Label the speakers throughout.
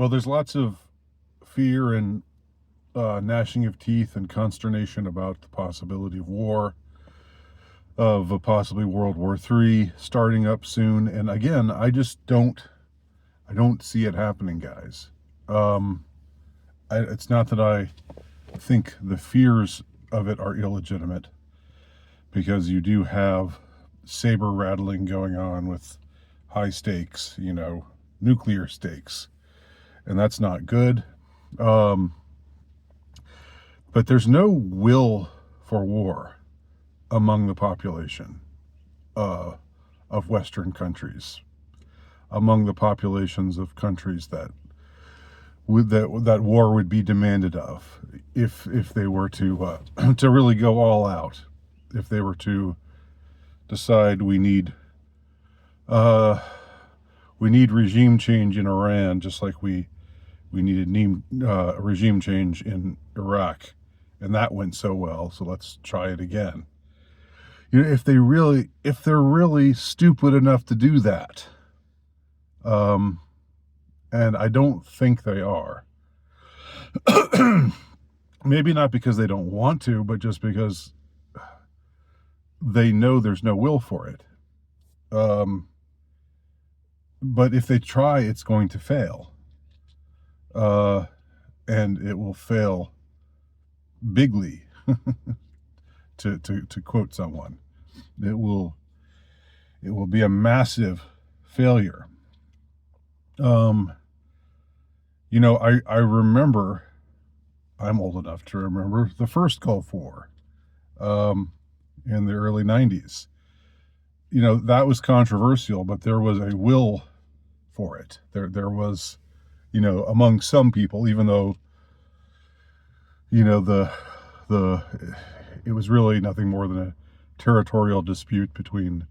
Speaker 1: Well, there's lots of fear and gnashing of teeth and consternation about the possibility of war, of possibly World War III starting up soon. And again, I don't see it happening, guys. Um, it's not that I think the fears of it are illegitimate, because you do have saber rattling going on with high stakes, nuclear stakes, and that's not good. Um, but there's no will for war among the population uh, of Western countries, among the populations of countries that war would be demanded of, if they were to to really go all out, if they were to decide uh, we need regime change in Iran, just like we needed regime change in Iraq, and that went so well, so let's try it again. If they're really stupid enough to do that, um, and I don't think they are. Maybe not because they don't want to, but just because they know there's no will for it. Um, but if they try, it's going to fail, uh, and it will fail bigly. To quote someone, it will be a massive failure. Um, I remember, I'm old enough to remember the first Gulf War, um, in the early 90s. That was controversial, but there was a will for it. There was, among some people, even though, the it was really nothing more than a territorial dispute between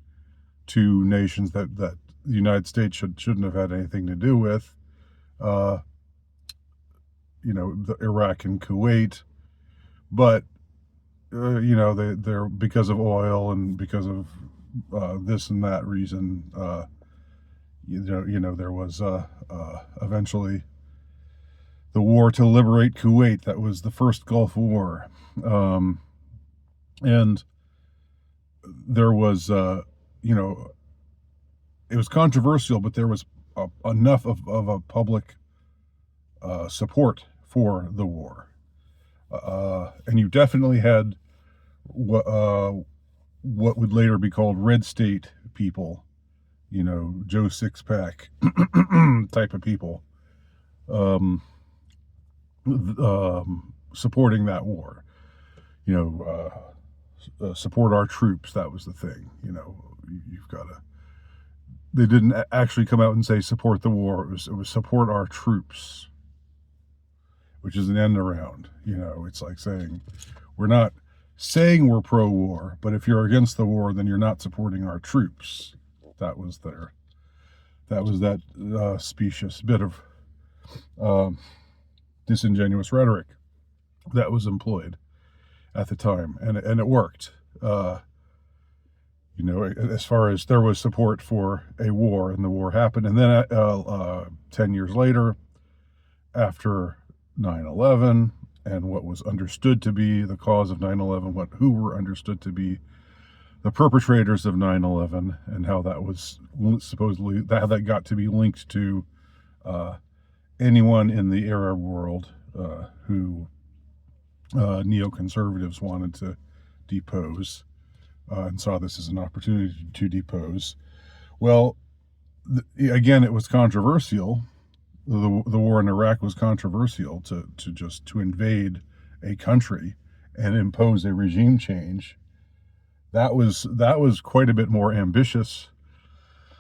Speaker 1: two nations that the United States shouldn't have had anything to do with. Uh, the Iraq and Kuwait, but they're because of oil and because of this and that reason. There was eventually the war to liberate Kuwait. That was the first Gulf War, and there was it was controversial, but there was enough of a public support for the war, and you definitely had what would later be called red state people, Joe Sixpack type of people, um, supporting that war. Support our troops. That was the thing. You've got to. They didn't actually come out and say support the war. It was support our troops, which is an end around. It's like saying we're not saying we're pro-war, but if you're against the war, then you're not supporting our troops. That was that specious bit of disingenuous rhetoric that was employed at the time, and it worked. As far as there was support for a war, and the war happened, and then 10 years later, after 9/11, and what was understood to be the cause of 9/11, who were understood to be the perpetrators of 9/11, and how that was supposedly how that got to be linked to anyone in the Arab world who neoconservatives wanted to depose, and saw this as an opportunity to depose. Well, again, it was controversial. The war in Iraq was controversial to invade a country and impose a regime change. That was quite a bit more ambitious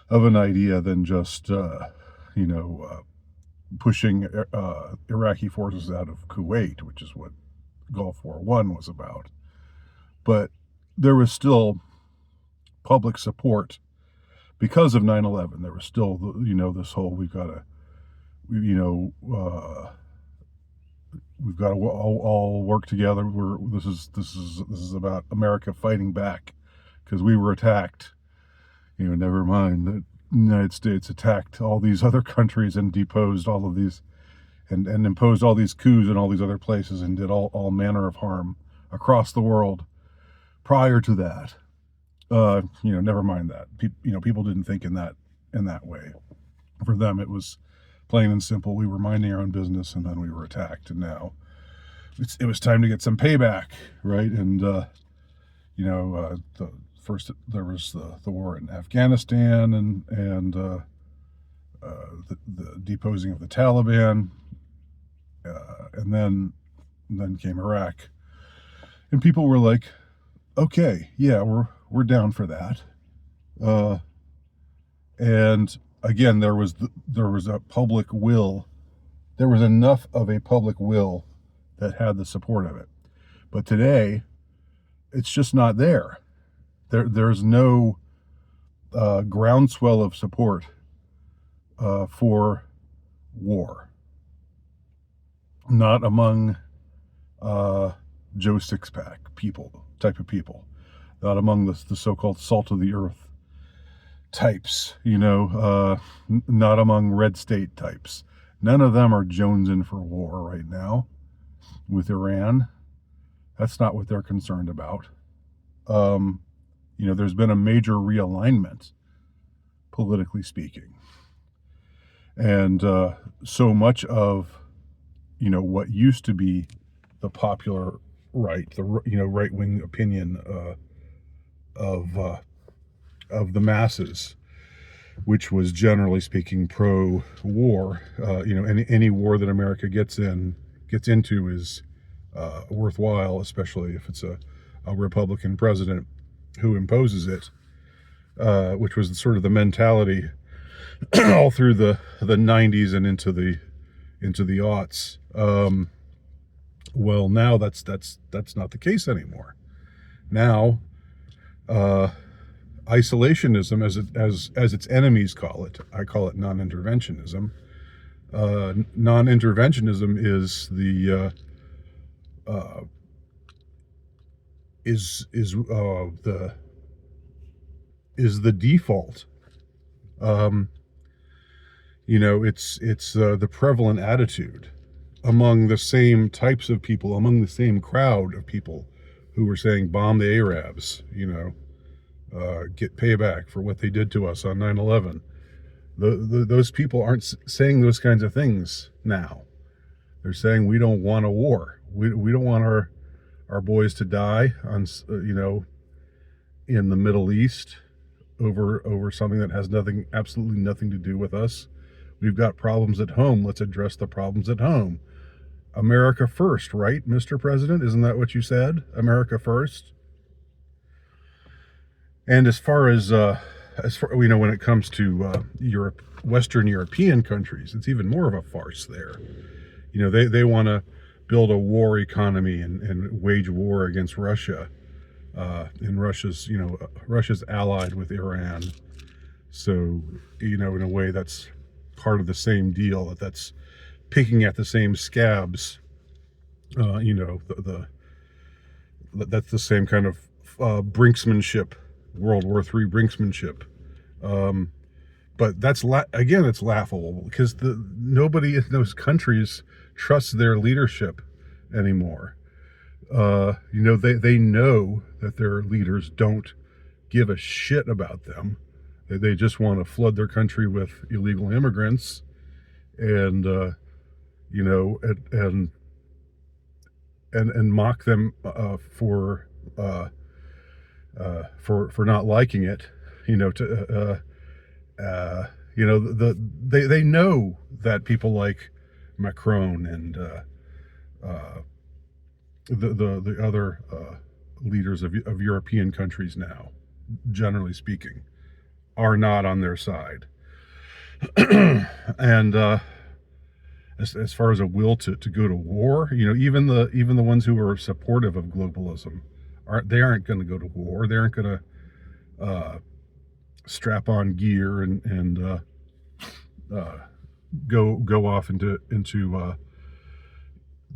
Speaker 1: of an idea than just pushing Iraqi forces out of Kuwait, which is what Gulf War I was about. But there was still public support because of 9/11. There was still this whole we've got to all work together. This is about America fighting back because we were attacked. Never mind that the United States attacked all these other countries and deposed all of these and imposed all these coups in all these other places and did all manner of harm across the world prior to that. Never mind that. People didn't think in that way. For them, it was plain and simple. We were minding our own business, and then we were attacked, and now it was time to get some payback, right? And first there was the war in Afghanistan, and the deposing of the Taliban, and then came Iraq, and people were like, okay, yeah, we're down for that. And again, there was a public will. There was enough of a public will that had the support of it. But today, it's just not there. There's no groundswell of support for war. Not among Joe Sixpack type of people. Not among the so-called salt of the earth types, not among red state types. None of them are jonesing for war right now with Iran. That's not what they're concerned about. There's been a major realignment, politically speaking. And so much of, what used to be the popular right, the right-wing opinion of the masses, which was generally speaking pro-war. Any war that America gets into is worthwhile, especially if it's a Republican president who imposes it, which was sort of the mentality all through the 90s and into the aughts. Well, now that's not the case anymore. Now, isolationism, as its enemies call it, I call it non-interventionism. Non-interventionism is the default. It's the prevalent attitude among the same types of people, among the same crowd of people who were saying bomb the Arabs, get payback for what they did to us on 9/11. Those people aren't saying those kinds of things now. They're saying we don't want a war. We don't want our boys to die on in the Middle East over something that has absolutely nothing to do with us. We've got problems at home. Let's address the problems at home. America first, right, Mr. President? Isn't that what you said? America first. And as far when it comes to Europe, Western European countries, it's even more of a farce there. They want to build a war economy and wage war against Russia. And Russia's allied with Iran. So, in a way that's part of the same deal, that's picking at the same scabs. That's the same kind of brinksmanship, World War III brinksmanship. But that's it's laughable because nobody in those countries trusts their leadership anymore. They know that their leaders don't give a shit about them. They just want to flood their country with illegal immigrants, and mock them for not liking it. They know that people like Macron and the other leaders of European countries now, generally speaking, are not on their side. And as far as a will to go to war, even the ones who are supportive of globalism aren't going to go to war. They aren't going to strap on gear and go off into a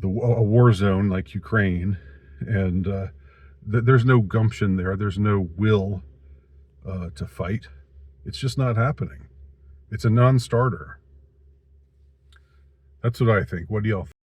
Speaker 1: war zone like Ukraine, and there's no gumption there. There's no will to fight. It's just not happening. It's a non-starter. That's what I think. What do y'all think?